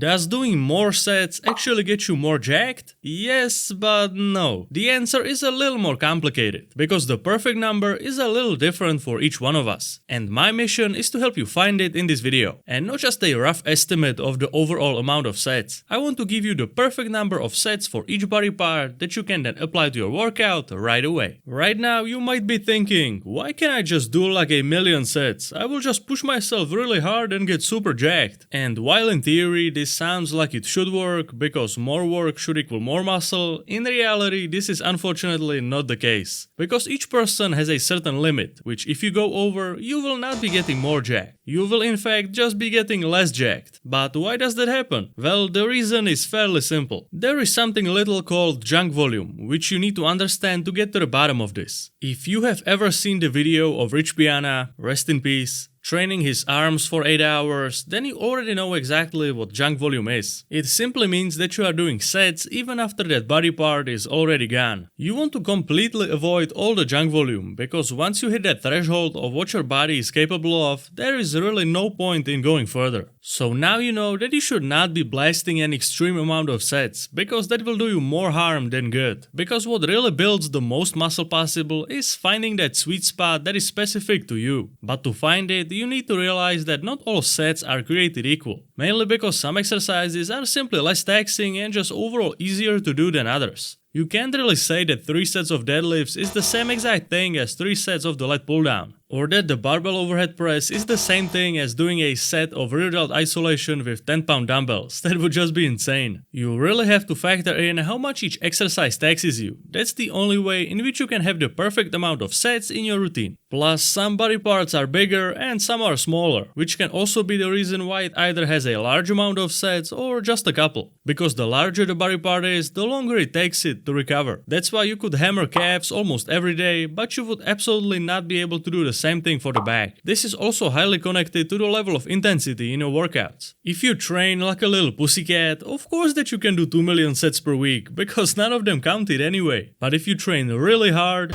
Does doing more sets actually get you more jacked? Yes, but no. The answer is a little more complicated, because the perfect number is a little different for each one of us. And my mission is to help you find it in this video, and not just a rough estimate of the overall amount of sets. I want to give you the perfect number of sets for each body part that you can then apply to your workout right away. Right now you might be thinking, why can't I just do like a million sets? I will just push myself really hard and get super jacked. And while in theory this sounds like it should work, because more work should equal more muscle, in reality this is unfortunately not the case. Because each person has a certain limit, which if you go over, you will not be getting more jacked. You will in fact just be getting less jacked. But why does that happen? Well, the reason is fairly simple. There is something little called junk volume, which you need to understand to get to the bottom of this. If you have ever seen the video of Rich Piana, rest in peace, training his arms for 8 hours, then you already know exactly what junk volume is. It simply means that you are doing sets even after that body part is already gone. You want to completely avoid all the junk volume, because once you hit that threshold of what your body is capable of, there is really no point in going further. So now you know that you should not be blasting an extreme amount of sets, because that will do you more harm than good. Because what really builds the most muscle possible is finding that sweet spot that is specific to you. But to find it, you need to realize that not all sets are created equal, mainly because some exercises are simply less taxing and just overall easier to do than others. You can't really say that 3 sets of deadlifts is the same exact thing as 3 sets of the lat pull down, or that the barbell overhead press is the same thing as doing a set of rear delt isolation with 10-pound dumbbells. That would just be insane. You really have to factor in how much each exercise taxes you. That's the only way in which you can have the perfect amount of sets in your routine. Plus, some body parts are bigger and some are smaller, which can also be the reason why it either has a large amount of sets or just a couple. Because the larger the body part is, the longer it takes it to recover. That's why you could hammer calves almost every day, but you would absolutely not be able to do the same thing for the back. This is also highly connected to the level of intensity in your workouts. If you train like a little pussycat, of course that you can do 2 million sets per week, because none of them counted anyway. But if you train really hard,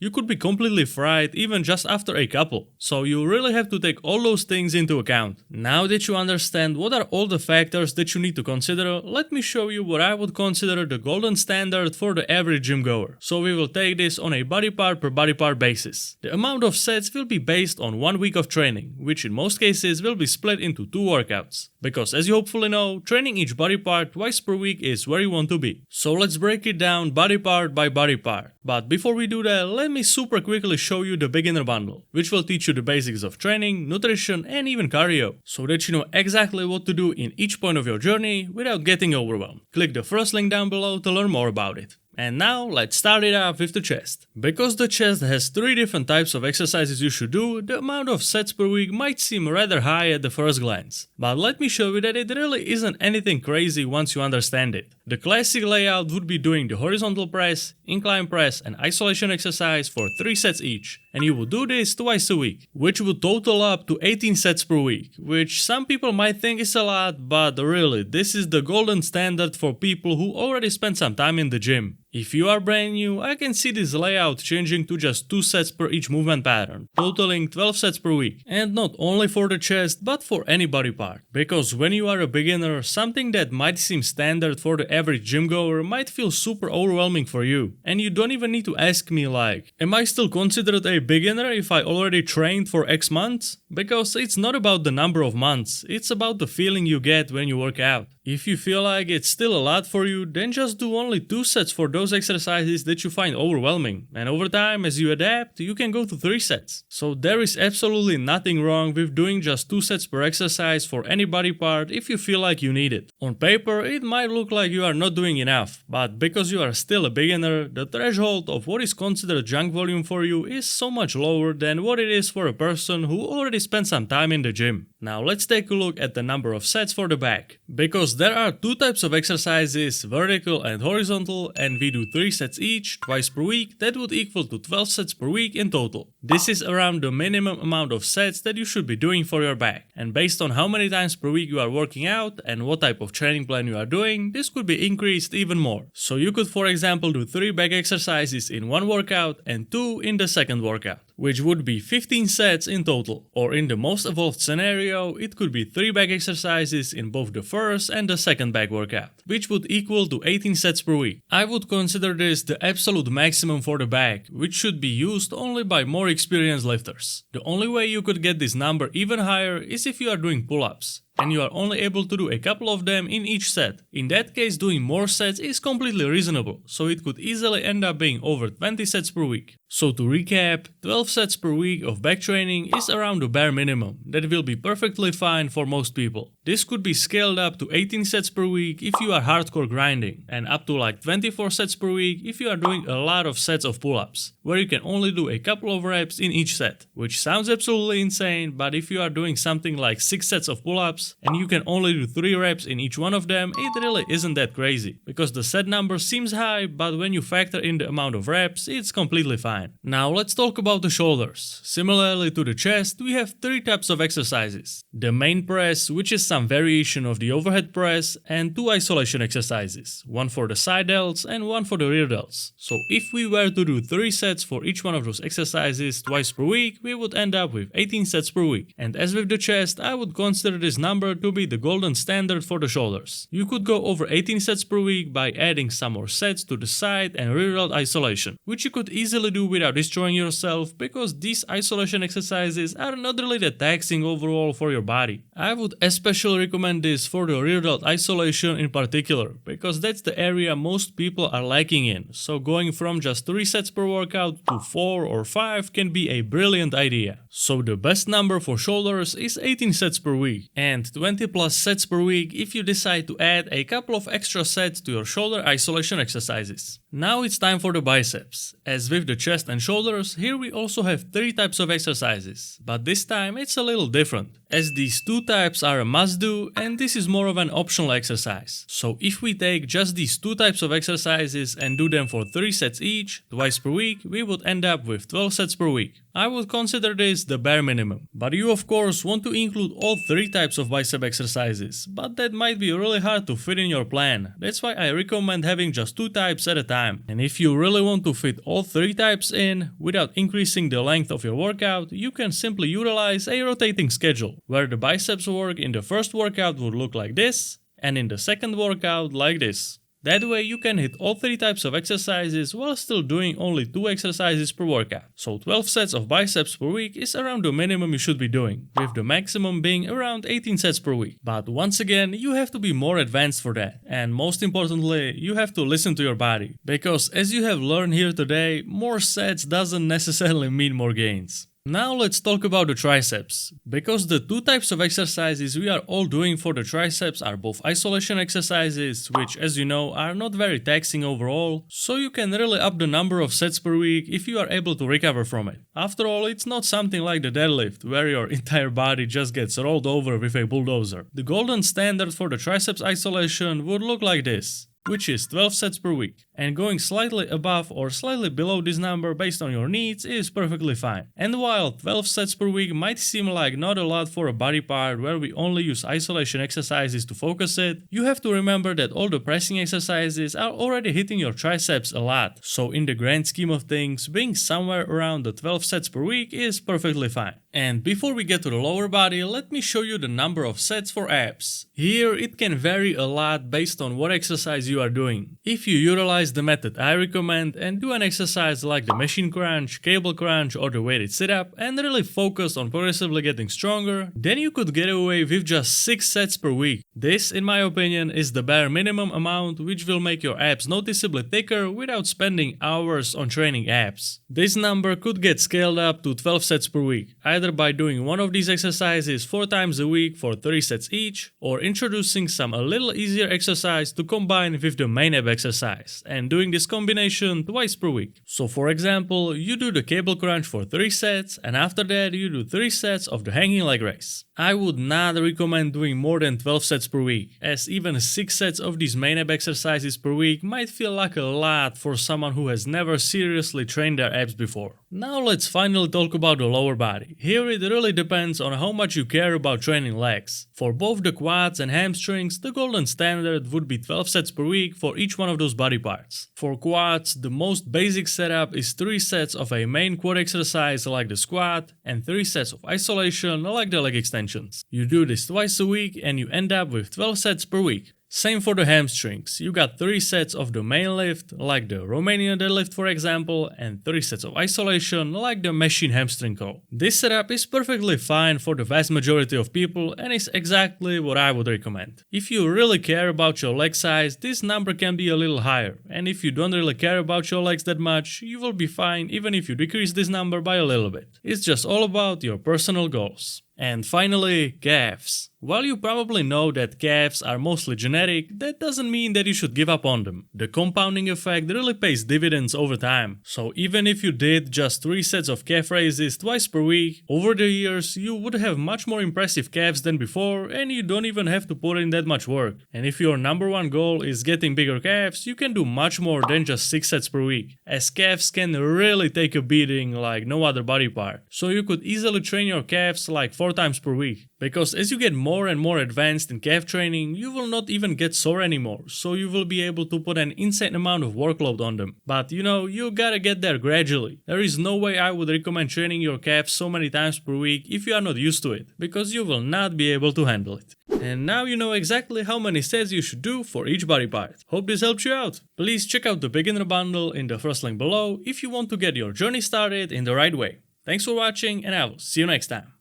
you could be completely fried even just after a couple. So you really have to take all those things into account. Now that you understand what are all the factors that you need to consider, let me show you what I would consider the golden standard for the average gym goer. So we will take this on a body part per body part basis. The amount of sets will be based on 1 week of training, which in most cases will be split into 2 workouts. Because as you hopefully know, training each body part twice per week is where you want to be. So let's break it down body part by body part. But before we do that, let me super quickly show you the beginner bundle, which will teach you the basics of training, nutrition and even cardio, so that you know exactly what to do in each point of your journey without getting overwhelmed. Click the first link down below to learn more about it. And now let's start it off with the chest. Because the chest has 3 different types of exercises you should do, the amount of sets per week might seem rather high at the first glance. But let me show you that it really isn't anything crazy once you understand it. The classic layout would be doing the horizontal press, incline press and isolation exercise for 3 sets each. And you would do this twice a week, which would total up to 18 sets per week, which some people might think is a lot, but really, this is the golden standard for people who already spent some time in the gym. If you are brand new, I can see this layout changing to just 2 sets per each movement pattern, totaling 12 sets per week. And not only for the chest, but for any body part. Because when you are a beginner, something that might seem standard for the average gym goer might feel super overwhelming for you. And you don't even need to ask me like, am I still considered a beginner if I already trained for X months? Because it's not about the number of months, it's about the feeling you get when you work out. If you feel like it's still a lot for you, then just do only 2 sets for those exercises that you find overwhelming. And over time, as you adapt, you can go to 3 sets. So there is absolutely nothing wrong with doing just 2 sets per exercise for any body part if you feel like you need it. On paper, it might look like you are not doing enough, but because you are still a beginner, the threshold of what is considered junk volume for you is so much lower than what it is for a person who already spent some time in the gym. Now let's take a look at the number of sets for the back. Because there are 2 types of exercises, vertical and horizontal, and we do 3 sets each, twice per week, that would equal to 12 sets per week in total. This is around the minimum amount of sets that you should be doing for your back. And based on how many times per week you are working out and what type of training plan you are doing, this could be increased even more. So you could for example do 3 back exercises in one workout and 2 in the second workout, which would be 15 sets in total. Or in the most evolved scenario, it could be 3 back exercises in both the first and the second back workout, which would equal to 18 sets per week. I would consider this the absolute maximum for the back, which should be used only by more experienced lifters. The only way you could get this number even higher is if you are doing pull-ups, and you are only able to do a couple of them in each set. In that case, doing more sets is completely reasonable, so it could easily end up being over 20 sets per week. So to recap, 12 sets per week of back training is around the bare minimum. That will be perfectly fine for most people. This could be scaled up to 18 sets per week if you are hardcore grinding, and up to like 24 sets per week if you are doing a lot of sets of pull-ups, where you can only do a couple of reps in each set. Which sounds absolutely insane, but if you are doing something like 6 sets of pull-ups and you can only do 3 reps in each one of them, it really isn't that crazy, because the set number seems high, but when you factor in the amount of reps, it's completely fine. Now let's talk about the shoulders. Similarly to the chest, we have 3 types of exercises. The main press, which is some variation of the overhead press, and 2 isolation exercises, one for the side delts and one for the rear delts. So if we were to do 3 sets for each one of those exercises twice per week, we would end up with 18 sets per week. And as with the chest, I would consider this number to be the golden standard for the shoulders. You could go over 18 sets per week by adding some more sets to the side and rear delt isolation, which you could easily do without destroying yourself, because these isolation exercises are not really that taxing overall for your body. I would especially recommend this for the rear delt isolation in particular, because that's the area most people are lacking in, so going from just 3 sets per workout to 4 or 5 can be a brilliant idea. So the best number for shoulders is 18 sets per week, and 20 plus sets per week if you decide to add a couple of extra sets to your shoulder isolation exercises. Now it's time for the biceps. As with the chest and shoulders, here we also have 3 types of exercises, but this time it's a little different, as these 2 types are a must-do and this is more of an optional exercise. So if we take just these 2 types of exercises and do them for 3 sets each, twice per week, we would end up with 12 sets per week. I would consider this the bare minimum. But you of course want to include all 3 types of bicep exercises, but that might be really hard to fit in your plan. That's why I recommend having just 2 types at a time. And if you really want to fit all 3 types in without increasing the length of your workout, you can simply utilize a rotating schedule, where the biceps work in the first workout would look like this, and in the second workout like this. That way you can hit all 3 types of exercises while still doing only 2 exercises per workout. So 12 sets of biceps per week is around the minimum you should be doing, with the maximum being around 18 sets per week. But once again, you have to be more advanced for that. And most importantly, you have to listen to your body. Because as you have learned here today, more sets doesn't necessarily mean more gains. Now let's talk about the triceps, because the 2 types of exercises we are all doing for the triceps are both isolation exercises, which as you know are not very taxing overall, so you can really up the number of sets per week if you are able to recover from it. After all, it's not something like the deadlift, where your entire body just gets rolled over with a bulldozer. The golden standard for the triceps isolation would look like this, which is 12 sets per week, and going slightly above or slightly below this number based on your needs is perfectly fine. And while 12 sets per week might seem like not a lot for a body part where we only use isolation exercises to focus it, you have to remember that all the pressing exercises are already hitting your triceps a lot, so in the grand scheme of things, being somewhere around the 12 sets per week is perfectly fine. And before we get to the lower body, let me show you the number of sets for abs. Here it can vary a lot based on what exercise you are doing. If you utilize the method I recommend and do an exercise like the machine crunch, cable crunch or the weighted sit-up and really focus on progressively getting stronger, then you could get away with just 6 sets per week. This, in my opinion, is the bare minimum amount which will make your abs noticeably thicker without spending hours on training abs. This number could get scaled up to 12 sets per week, either by doing one of these exercises 4 times a week for 3 sets each, or introducing some a little easier exercise to combine with the main ab exercise, and doing this combination twice per week. So for example, you do the cable crunch for 3 sets, and after that you do 3 sets of the hanging leg raise. I would not recommend doing more than 12 sets per week, as even 6 sets of these main ab exercises per week might feel like a lot for someone who has never seriously trained their abs before. Now let's finally talk about the lower body. Here it really depends on how much you care about training legs. For both the quads and hamstrings, the golden standard would be 12 sets per week for each one of those body parts. For quads, the most basic setup is 3 sets of a main quad exercise like the squat and 3 sets of isolation like the leg extensions. You do this twice a week and you end up with 12 sets per week. Same for the hamstrings, you got 3 sets of the main lift, like the Romanian deadlift for example, and 3 sets of isolation, like the machine hamstring curl. This setup is perfectly fine for the vast majority of people and is exactly what I would recommend. If you really care about your leg size, this number can be a little higher, and if you don't really care about your legs that much, you will be fine even if you decrease this number by a little bit. It's just all about your personal goals. And finally, calves. While you probably know that calves are mostly genetic, that doesn't mean that you should give up on them. The compounding effect really pays dividends over time. So even if you did just 3 sets of calf raises twice per week, over the years you would have much more impressive calves than before and you don't even have to put in that much work. And if your number one goal is getting bigger calves, you can do much more than just 6 sets per week, as calves can really take a beating like no other body part. So you could easily train your calves like 4 times per week. Because as you get more and more advanced in calf training, you will not even get sore anymore, so you will be able to put an insane amount of workload on them. But you gotta get there gradually. There is no way I would recommend training your calves so many times per week if you are not used to it, because you will not be able to handle it. And now you know exactly how many sets you should do for each body part. Hope this helps you out. Please check out the beginner bundle in the first link below if you want to get your journey started in the right way. Thanks for watching and I will see you next time.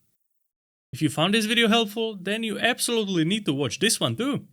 If you found this video helpful, then you absolutely need to watch this one too.